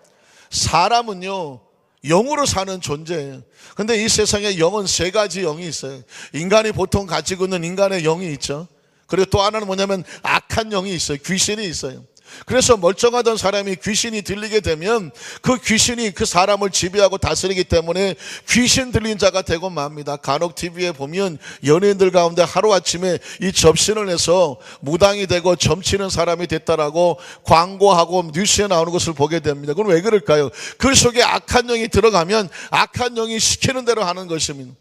사람은요 영으로 사는 존재예요. 근데 이 세상에 영은 세 가지 영이 있어요. 인간이 보통 가지고 있는 인간의 영이 있죠. 그리고 또 하나는 뭐냐면 악한 영이 있어요. 귀신이 있어요. 그래서 멀쩡하던 사람이 귀신이 들리게 되면 그 귀신이 그 사람을 지배하고 다스리기 때문에 귀신 들린 자가 되고 맙니다. 간혹 TV에 보면 연예인들 가운데 하루아침에 이 접신을 해서 무당이 되고 점치는 사람이 됐다라고 광고하고 뉴스에 나오는 것을 보게 됩니다. 그럼 왜 그럴까요? 그 속에 악한 영이 들어가면 악한 영이 시키는 대로 하는 것입니다.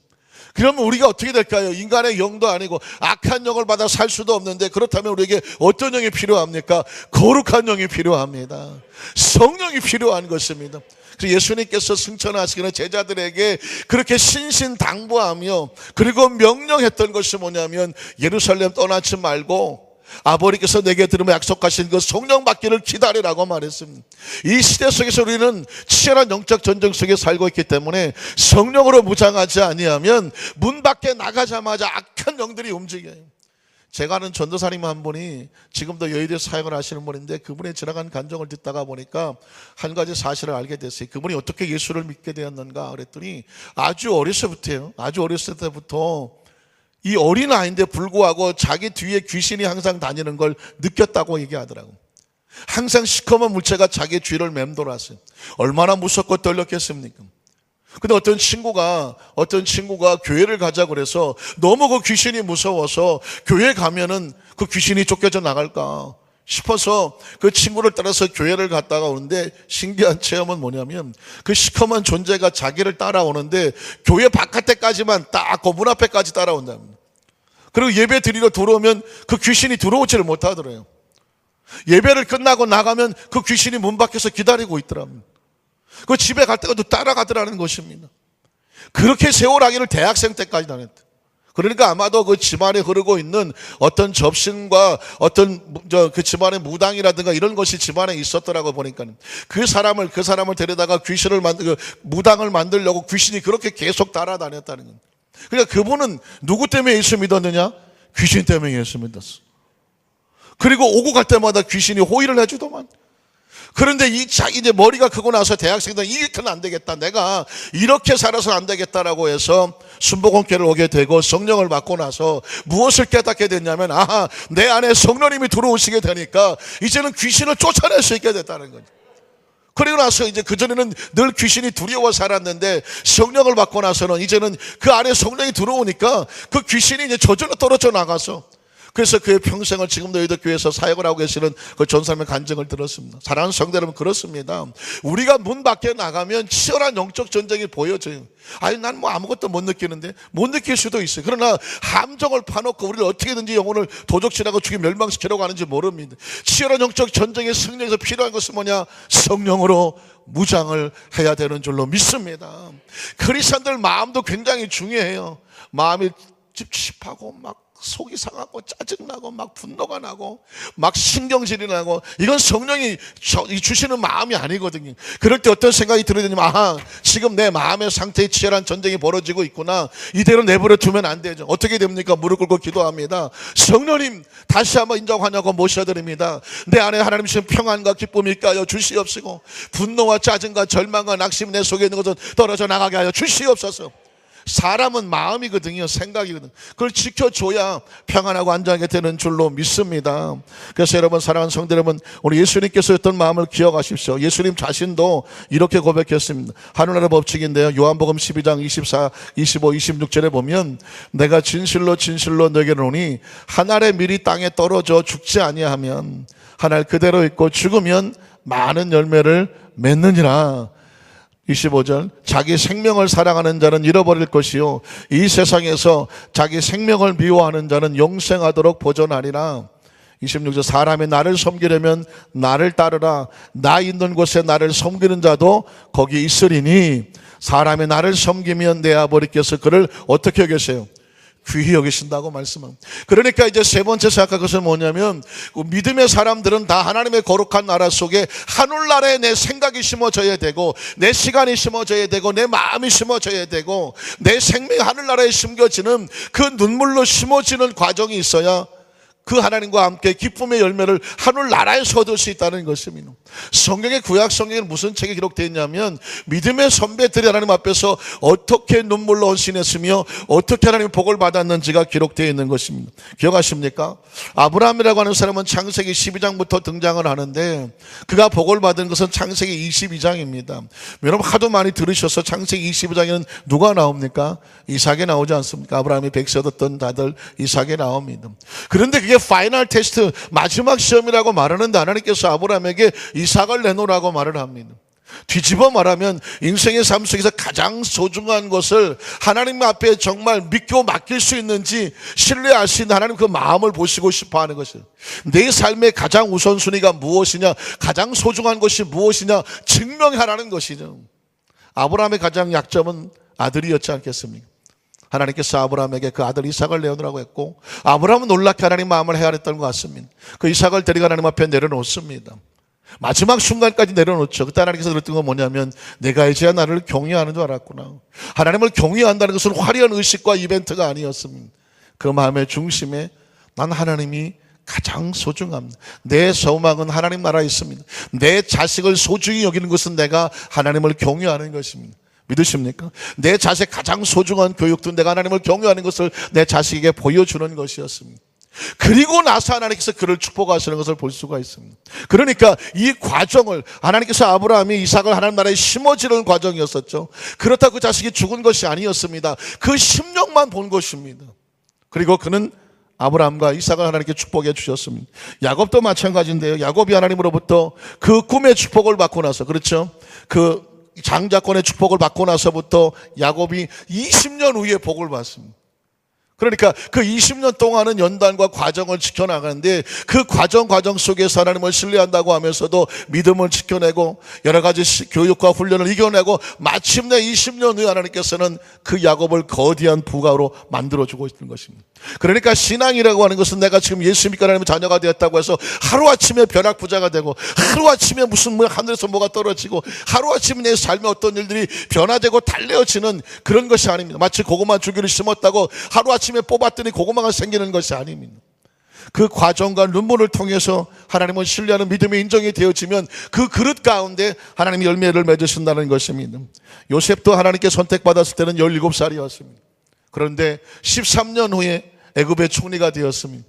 그러면 우리가 어떻게 될까요? 인간의 영도 아니고 악한 영을 받아 살 수도 없는데, 그렇다면 우리에게 어떤 영이 필요합니까? 거룩한 영이 필요합니다. 성령이 필요한 것입니다. 그래서 예수님께서 승천하시기는 제자들에게 그렇게 신신당부하며 그리고 명령했던 것이 뭐냐면 예루살렘 떠나지 말고 아버지께서 내게 들으면 약속하신 그 성령 받기를 기다리라고 말했습니다. 이 시대 속에서 우리는 치열한 영적 전쟁 속에 살고 있기 때문에 성령으로 무장하지 아니하면 문 밖에 나가자마자 악한 영들이 움직여요. 제가 아는 전도사님 한 분이 지금도 여의도에 사역을 하시는 분인데, 그분의 지나간 간증을 듣다가 보니까 한 가지 사실을 알게 됐어요. 그분이 어떻게 예수를 믿게 되었는가 그랬더니 아주 어렸을 때부터 이 어린아이인데 불구하고 자기 뒤에 귀신이 항상 다니는 걸 느꼈다고 얘기하더라고요. 항상 시커먼 물체가 자기 뒤를 맴돌았어요. 얼마나 무섭고 떨렸겠습니까? 근데 어떤 친구가 교회를 가자 그래서 너무 그 귀신이 무서워서 교회 가면은 그 귀신이 쫓겨져 나갈까 싶어서 그 친구를 따라서 교회를 갔다가 오는데, 신기한 체험은 뭐냐면 그 시커먼 존재가 자기를 따라오는데 교회 바깥에까지만 딱 그 문 앞에까지 따라온답니다. 그리고 예배 드리러 들어오면 그 귀신이 들어오지를 못하더래요. 예배를 끝나고 나가면 그 귀신이 문 밖에서 기다리고 있더랍니다. 그 집에 갈 때가 또 따라가더라는 것입니다. 그렇게 세월하기를 대학생 때까지 다녔다. 그러니까 아마도 그 집안에 흐르고 있는 어떤 접신과 어떤 그 집안의 무당이라든가 이런 것이 집안에 있었더라고 보니까 그 사람을 데려다가 무당을 만들려고 귀신이 그렇게 계속 따라다녔다는 겁니다. 그러니까 그분은 누구 때문에 예수 믿었느냐? 귀신 때문에 예수 믿었어. 그리고 오고 갈 때마다 귀신이 호의를 해주더만. 그런데 이제 머리가 크고 나서 대학생들은 이렇게는 안 되겠다. 내가 이렇게 살아서 안 되겠다라고 해서 순복음교회를 오게 되고 성령을 받고 나서 무엇을 깨닫게 됐냐면, 내 안에 성령님이 들어오시게 되니까 이제는 귀신을 쫓아낼 수 있게 됐다는 거죠. 그리고 나서 이제 그전에는 늘 귀신이 두려워 살았는데 성령을 받고 나서는 이제는 그 안에 성령이 들어오니까 그 귀신이 이제 저절로 떨어져 나가서, 그래서 그의 평생을 지금도 여의도 교회에서 사역을 하고 계시는 그 전사님의 간증을 들었습니다. 사랑하는 성도 여러분, 그렇습니다. 우리가 문 밖에 나가면 치열한 영적 전쟁이 보여져요. 난 뭐 아무것도 못 느끼는데, 못 느낄 수도 있어요. 그러나 함정을 파놓고 우리를 어떻게든지 영혼을 도적질하고 죽여 멸망시키려고 하는지 모릅니다. 치열한 영적 전쟁의 승리에서 필요한 것은 뭐냐? 성령으로 무장을 해야 되는 줄로 믿습니다. 크리스천들 마음도 굉장히 중요해요. 마음이 찝찝하고 막 속이 상하고 짜증나고 막 분노가 나고 막 신경질이 나고, 이건 성령이 주시는 마음이 아니거든요. 그럴 때 어떤 생각이 들어야되냐면, 지금 내 마음의 상태에 치열한 전쟁이 벌어지고 있구나. 이대로 내버려 두면 안 되죠. 어떻게 됩니까? 무릎 꿇고 기도합니다. 성령님, 다시 한번 인정하냐고 모셔드립니다. 내 안에 하나님 주신 평안과 기쁨이 있게 하여 주시옵시고, 분노와 짜증과 절망과 낙심이 내 속에 있는 것은 떨어져 나가게 하여 주시옵소서. 사람은 마음이거든요. 생각이거든요. 그걸 지켜줘야 평안하고 안전하게 되는 줄로 믿습니다. 그래서 여러분, 사랑하는 성도 여러분, 우리 예수님께서 했던 마음을 기억하십시오. 예수님 자신도 이렇게 고백했습니다. 하늘나라 법칙인데요, 요한복음 12장 24, 25, 26절에 보면, 내가 진실로 진실로 너에게 이르노니 한 알의 밀이 땅에 떨어져 죽지 아니하면 한 알 그대로 있고 죽으면 많은 열매를 맺느니라. 25절, 자기 생명을 사랑하는 자는 잃어버릴 것이요 이 세상에서 자기 생명을 미워하는 자는 영생하도록 보존하리라. 26절, 사람이 나를 섬기려면 나를 따르라. 나 있는 곳에 나를 섬기는 자도 거기 있으리니, 사람이 나를 섬기면 내 아버지께서 그를 어떻게 여기세요? 귀히 여기신다고 말씀합니다. 그러니까 이제 세 번째 생각할 것은 뭐냐면, 믿음의 사람들은 다 하나님의 거룩한 나라 속에 하늘나라에 내 생각이 심어져야 되고, 내 시간이 심어져야 되고, 내 마음이 심어져야 되고, 내 생명이 하늘나라에 심겨지는 그 눈물로 심어지는 과정이 있어야 그 하나님과 함께 기쁨의 열매를 하늘나라에서 얻을 수 있다는 것입니다. 성경의 구약 성경에는 무슨 책이 기록되어 있냐면, 믿음의 선배들이 하나님 앞에서 어떻게 눈물로 헌신했으며 어떻게 하나님의 복을 받았는지가 기록되어 있는 것입니다. 기억하십니까? 아브라함이라고 하는 사람은 창세기 12장부터 등장을 하는데, 그가 복을 받은 것은 창세기 22장입니다. 여러분 하도 많이 들으셔서 창세기 22장에는 누가 나옵니까? 이삭이 나오지 않습니까? 아브라함이 백세 얻었던 아들 이삭이 나옵니다. 그런데 그게 파이널 테스트, 마지막 시험이라고 말하는데 하나님께서 아브라함에게 이삭을 내놓으라고 말을 합니다. 뒤집어 말하면 인생의 삶 속에서 가장 소중한 것을 하나님 앞에 정말 믿고 맡길 수 있는지 신뢰할 수 있는 하나님 그 마음을 보시고 싶어 하는 것이에요. 내 삶의 가장 우선순위가 무엇이냐, 가장 소중한 것이 무엇이냐 증명하라는 것이죠. 아브라함의 가장 약점은 아들이었지 않겠습니까? 하나님께서 아브라함에게 그 아들 이삭을 내어놓으라고 했고, 아브라함은 놀랍게 하나님 마음을 헤아렸던 것 같습니다. 그 이삭을 데리고 하나님 앞에 내려놓습니다. 마지막 순간까지 내려놓죠. 그때 하나님께서 들었던 건 뭐냐면, 내가 이제야 나를 경외하는 줄 알았구나. 하나님을 경외한다는 것은 화려한 의식과 이벤트가 아니었습니다. 그 마음의 중심에 난 하나님이 가장 소중합니다. 내 소망은 하나님 나라에 있습니다. 내 자식을 소중히 여기는 것은 내가 하나님을 경외하는 것입니다. 믿으십니까? 내 자식 가장 소중한 교육도 내가 하나님을 경외하는 것을 내 자식에게 보여주는 것이었습니다. 그리고 나서 하나님께서 그를 축복하시는 것을 볼 수가 있습니다. 그러니까 이 과정을 하나님께서 아브라함이 이삭을 하나님 나라에 심어지는 과정이었었죠. 그렇다고 그 자식이 죽은 것이 아니었습니다. 그 심령만 본 것입니다. 그리고 그는 아브라함과 이삭을 하나님께 축복해 주셨습니다. 야곱도 마찬가지인데요, 야곱이 하나님으로부터 그 꿈의 축복을 받고 나서, 그렇죠, 그 장자권의 축복을 받고 나서부터 야곱이 20년 후에 복을 받습니다. 그러니까 그 20년 동안은 연단과 과정을 지켜나가는데 그 과정 속에서 하나님을 신뢰한다고 하면서도 믿음을 지켜내고 여러 가지 교육과 훈련을 이겨내고 마침내 20년 후에 하나님께서는 그 야곱을 거대한 부가로 만들어주고 있는 것입니다. 그러니까 신앙이라고 하는 것은 내가 지금 예수 믿고 하나님의 자녀가 되었다고 해서 하루아침에 벼락부자가 되고 하루아침에 무슨 하늘에서 뭐가 떨어지고 하루아침에 내 삶에 어떤 일들이 변화되고 달래어지는 그런 것이 아닙니다. 마치 고구마 줄기를 심었다고 하루아침에 뽑았더니 고구마가 생기는 것이 아닙니다. 그 과정과 눈물을 통해서 하나님을 신뢰하는 믿음이 인정이 되어지면 그 그릇 가운데 하나님이 열매를 맺으신다는 것입니다. 요셉도 하나님께 선택받았을 때는 17살이었습니다. 그런데 13년 후에 애굽의 총리가 되었습니다.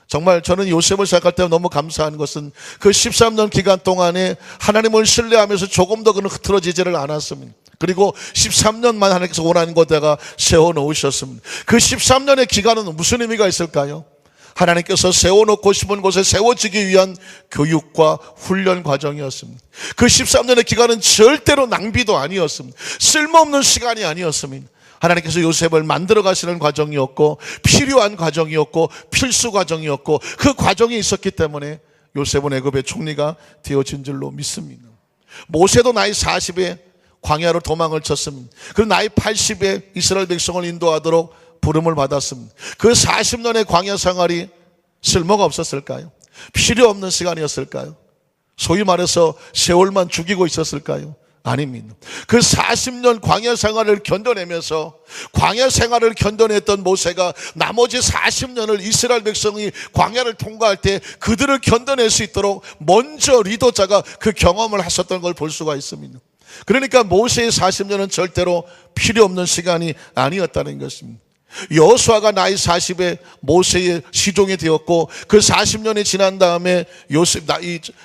정말 저는 요셉을 생각할 때 너무 감사한 것은 그 13년 기간 동안에 하나님을 신뢰하면서 조금 더 그는 흐트러지지를 않았습니다. 그리고 13년만 하나님께서 원하는 곳에다가 세워놓으셨습니다. 그 13년의 기간은 무슨 의미가 있을까요? 하나님께서 세워놓고 싶은 곳에 세워지기 위한 교육과 훈련 과정이었습니다. 그 13년의 기간은 절대로 낭비도 아니었습니다. 쓸모없는 시간이 아니었습니다. 하나님께서 요셉을 만들어 가시는 과정이었고 필요한 과정이었고 필수 과정이었고 그 과정이 있었기 때문에 요셉은 애굽의 총리가 되어진 줄로 믿습니다. 모세도 나이 40에 광야로 도망을 쳤습니다. 그리고 나이 80에 이스라엘 백성을 인도하도록 부름을 받았습니다. 그 40년의 광야 생활이 쓸모가 없었을까요? 필요 없는 시간이었을까요? 소위 말해서 세월만 죽이고 있었을까요? 아닙니다. 그 40년 광야 생활을 견뎌내면서 광야 생활을 견뎌냈던 모세가 나머지 40년을 이스라엘 백성이 광야를 통과할 때 그들을 견뎌낼 수 있도록 먼저 리더자가 그 경험을 하셨던 걸 볼 수가 있습니다. 그러니까 모세의 40년은 절대로 필요 없는 시간이 아니었다는 것입니다. 여호수아가 나이 40에 모세의 시종이 되었고 그 40년이 지난 다음에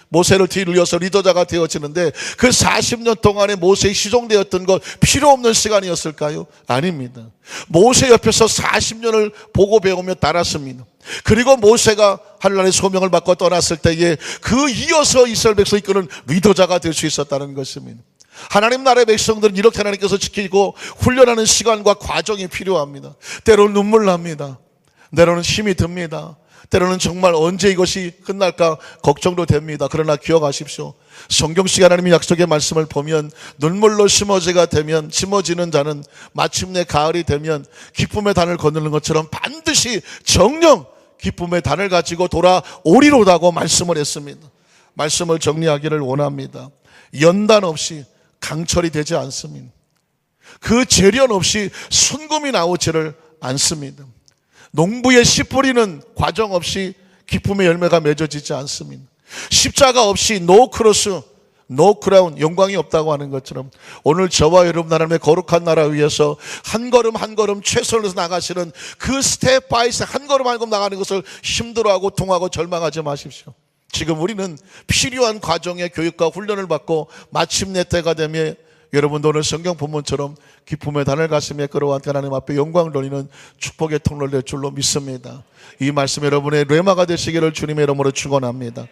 모세를 뒤를 이어서 리더자가 되어지는데 그 40년 동안에 모세의 시종되었던 것 필요 없는 시간이었을까요? 아닙니다. 모세 옆에서 40년을 보고 배우며 따랐습니다. 그리고 모세가 하늘나라의 소명을 받고 떠났을 때에 그 이어서 이스라엘 백성을 이끄는 리더자가 될 수 있었다는 것입니다. 하나님 나라의 백성들은 이렇게 하나님께서 지키고 훈련하는 시간과 과정이 필요합니다. 때로는 눈물 납니다. 때로는 힘이 듭니다. 때로는 정말 언제 이것이 끝날까 걱정도 됩니다. 그러나 기억하십시오. 성경식 하나님의 약속의 말씀을 보면 눈물로 심어지는 자는 마침내 가을이 되면 기쁨의 단을 거두는 것처럼 반드시 정령 기쁨의 단을 가지고 돌아오리로다고 말씀을 했습니다. 말씀을 정리하기를 원합니다. 연단 없이 강철이 되지 않습니다. 그 재련 없이 순금이 나오지를 않습니다. 농부의 씨 뿌리는 과정 없이 기쁨의 열매가 맺어지지 않습니다. 십자가 없이 노 크로스, 노 크라운, 영광이 없다고 하는 것처럼 오늘 저와 여러분 하나님의 거룩한 나라 위해서 한 걸음 한 걸음 최선을 해서 나가시는 그 스텝 바이 스텝 한 걸음 한 걸음 나가는 것을 힘들어하고 통하고 절망하지 마십시오. 지금 우리는 필요한 과정의 교육과 훈련을 받고 마침내 때가 되면 여러분도 오늘 성경 본문처럼 기쁨의 단을 가슴에 끌어와 하나님 앞에 영광을 돌리는 축복의 통로를 될 줄로 믿습니다. 이 말씀 여러분의 레마가 되시기를 주님의 이름으로 축원합니다.